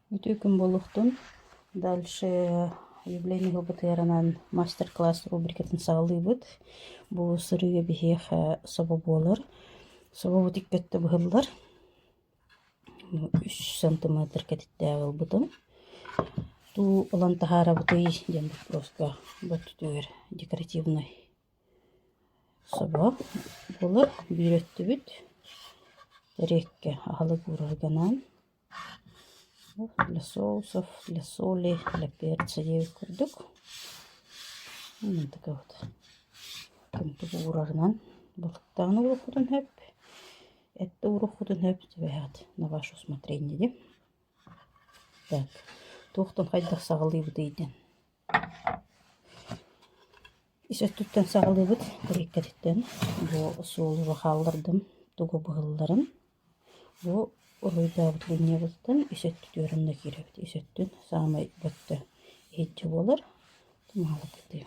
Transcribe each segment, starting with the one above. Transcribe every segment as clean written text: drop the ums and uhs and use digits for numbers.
Үтүү күн болуқтун. Дальше явление ГБТРанан мастер-класс рубрикатын сағылыбыт. Бу сырыга бихех соба болар. Соба бут иккетті бұғылдар. 3 сантиметр кәтітті ағыл Ту олан тахара бұтой ден просто бұттүгер декоративный соба болар. Бүйретті бүт. Рекке ағылы көрірганан. Для соусов, для соли, для перца девять курдук. Вот такая вот. Кем-то урарнан. Балықтағыны урухудun хөп. Этті урухудun хөп. Тебәғат на ваше усмотрение. Так. Тоқтан қайдақ сағылы бұд дейден. Исет түттен сағылы бұд. Біреккәдеттен. Бұл солы қалдырдым. Туғы бұғылдарын. Бұл Оройда бұтлыне бұлттан есетті түрінді керебді. Есеттін самай бұтты етті болар. Тұмалы кәді.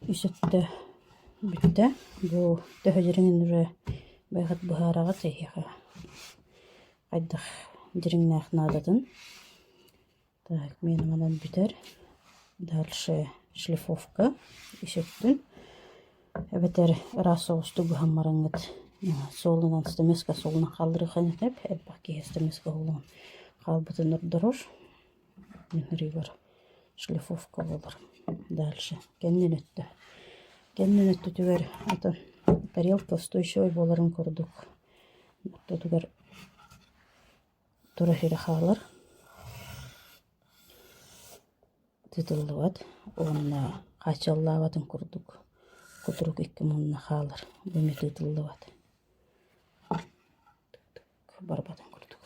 Үсетті бүтті. Бұл төхөжеріңін уже байғат бұхараға тейхеға. Қайдық жеріңін ақнададын. Так, менің адан бүтер. Дальше шлифовка. Үсеттін. Әбетер расоғысты бұхамарыңғыд. Солынан стамеска солына қалдыры қанетіп. Әббақке стамеска олығын қалбытын ұрдырыр. Менің бар шлифовка болыр. Дальше. Кеннен өтті. Кеннен өтті түгер. Аты тарелка устойчивый боларын көрдік. Түгер тұра хері қалыр. Тытылды бат. Онына қачаллаватын көрдік. Құтырық екі мұнына қалыр. Бұны тытылды бат. Барбатын көрдік.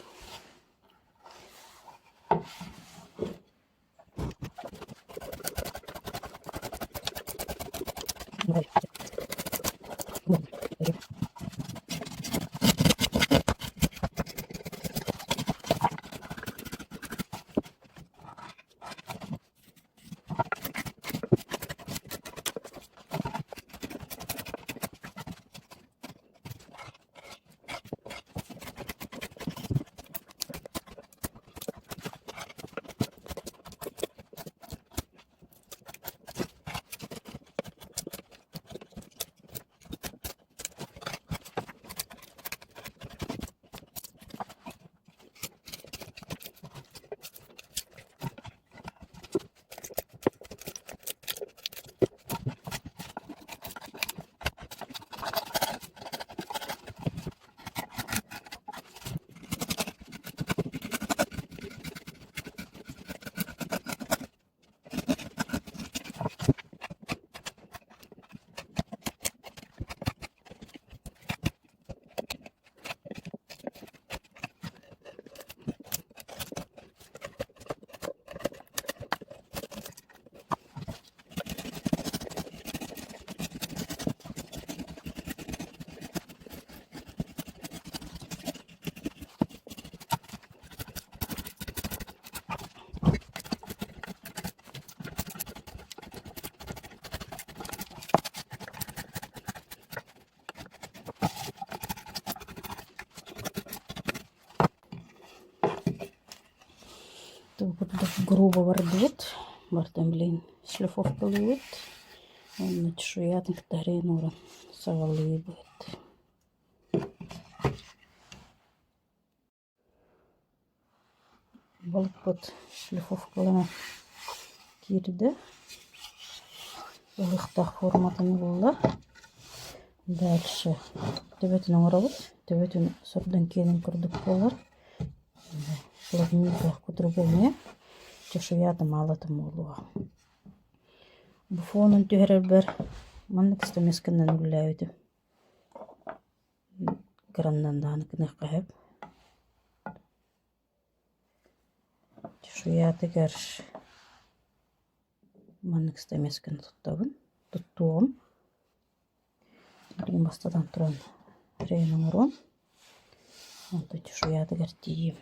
Грубо вардут, бартам блин шлифовка луит, он чешуятник тарин уран савалый будет. алып вот шлифовкалана кирді. Ылықтақ форматын болды. Дальше төбетін оңырабыт. Төбетін сұрдан кейін күрдік болар. Плотненько кудыру болмай. Чешуятым алатым олуға. Буфонын түйерер бір. Манны кістемескінен үлләуді. Граннан даны кінек қағып. Чешуяты кәрш. Манны кістемескін тұттуғым. Бірген бастадан тұран рейнің ұрын. Онда чешуяты кәртейім.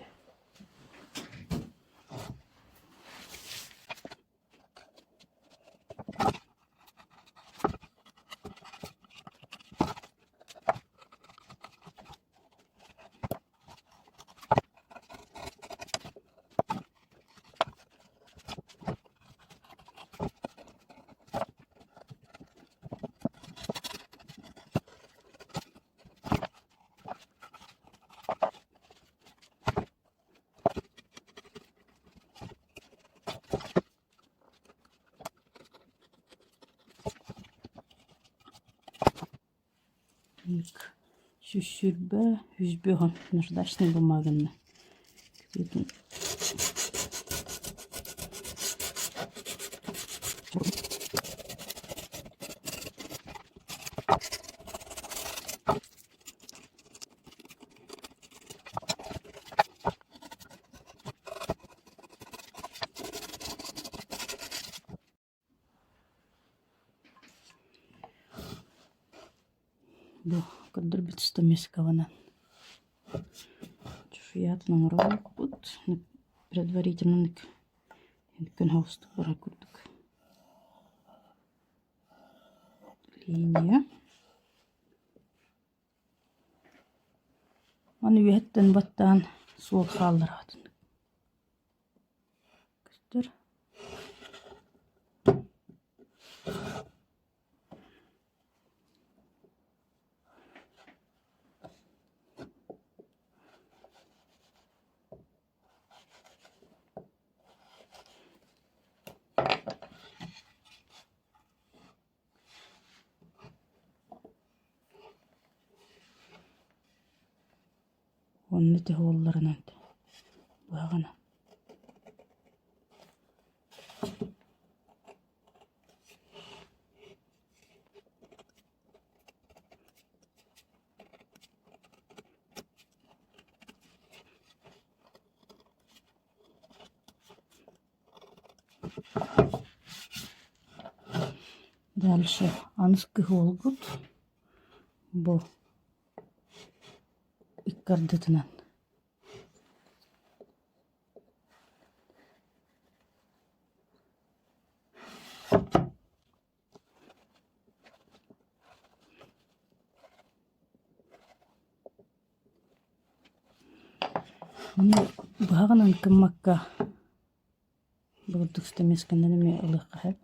Сүрбә, үзбеғын наждачный бумаганы. Бұл кырдыр бітісті мескавана. Чешуятының ролик бұд. Предварительно күн хаусты бара күрдік. Линия. Аны үйеттен баттан суық қалдыр атын. Күстір. Onun eti oğullarının bağına. Дальше анский голгут. Бұл иккардытынан. Бағынан кіммакка бұғырдық істемескенден еме ұлыққа хәп.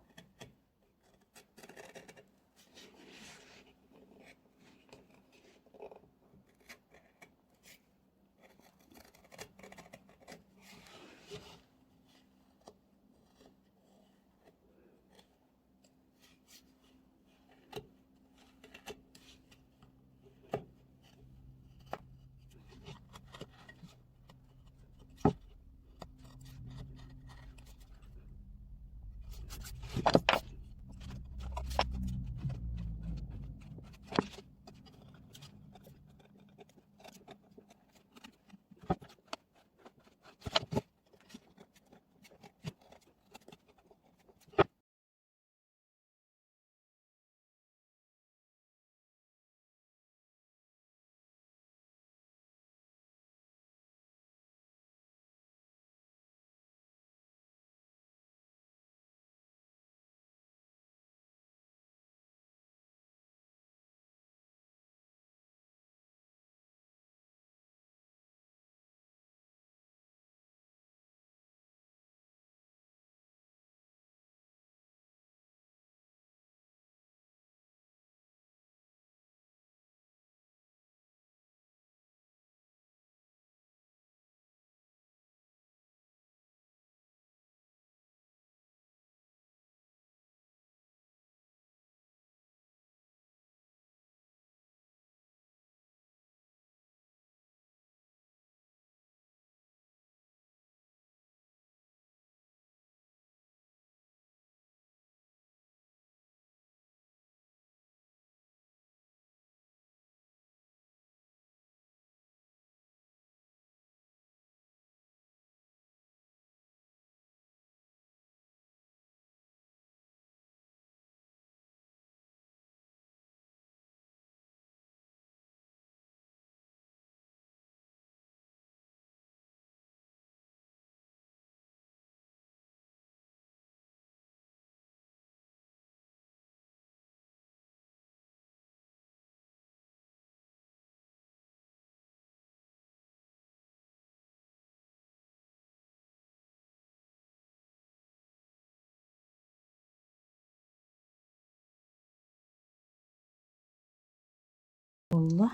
болла.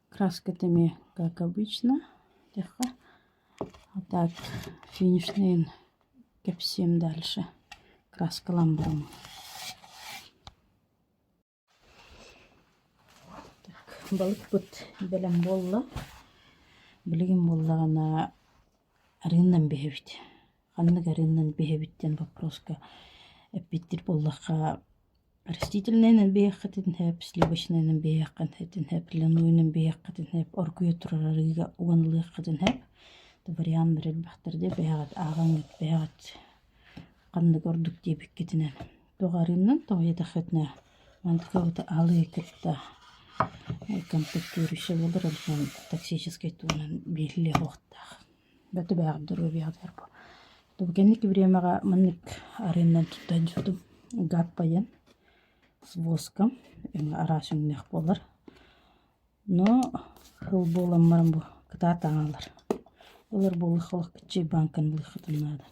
Краска теме, как обычно. А так, финишный кепсем дальше. Краска ламбром. Балык бут белем болла. Билигин боллагана арыннан бехебит. Ханнык арыннан бехебиттен вопроска эппиттир боллаха растительныйнан бехатин хэп, сливочныйнан бехатин хэп, лянуйнан бехатин хэп, оркуя турарыга уганлыхатин хэп. Та вариант берел бахтырды бехат аган бехат каннык ордук дебеккетинен. Тогарыннан тоятахетне мантыкавыта алы кытта контактирующий болар алхан токсический туунан билле хохтах. Бәті бәғдіру бәғдір. Тобыкенник времяға манник арыннан туттан жудым. Гаппаян с воском. Арасюннех болар. Но хыл болам марам бу кыта таңалар. Олар болы хылық кітчей банкан бұлықытын нады.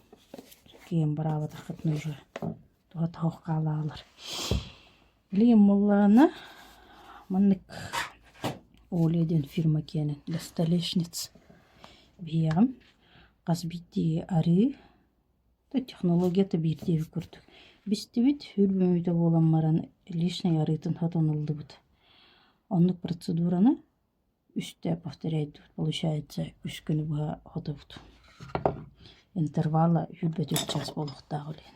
Кейін барава тақытын уже. Туға тауқ қала алар. Білген моллағына манник оледен фирма кенен для столешниц. Бияғым қазбитти ары та технологията бирдеви көрдік. Бистивит хүрбөмүйді болан маран лишний арытын хатонылды бұд. Онлық процедураны үсте повторяйды. Получается, үш күні бұға ходы бұд. Интервала хүрбет 3 час болуқтағы олен.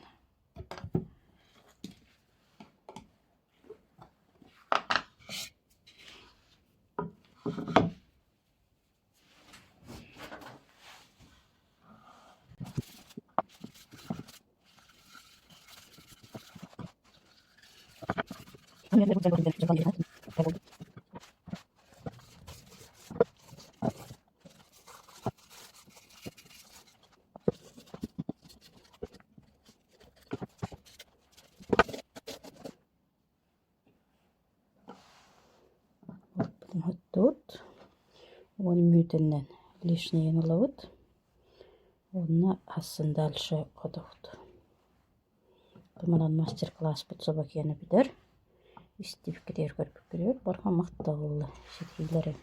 Тут он мютеннен лишнее наловит, он асын дальше ходовут. Туманан мастер-класс под собакена бидер. Истив кедер көріп көрер, барха мақталылы шетейлері.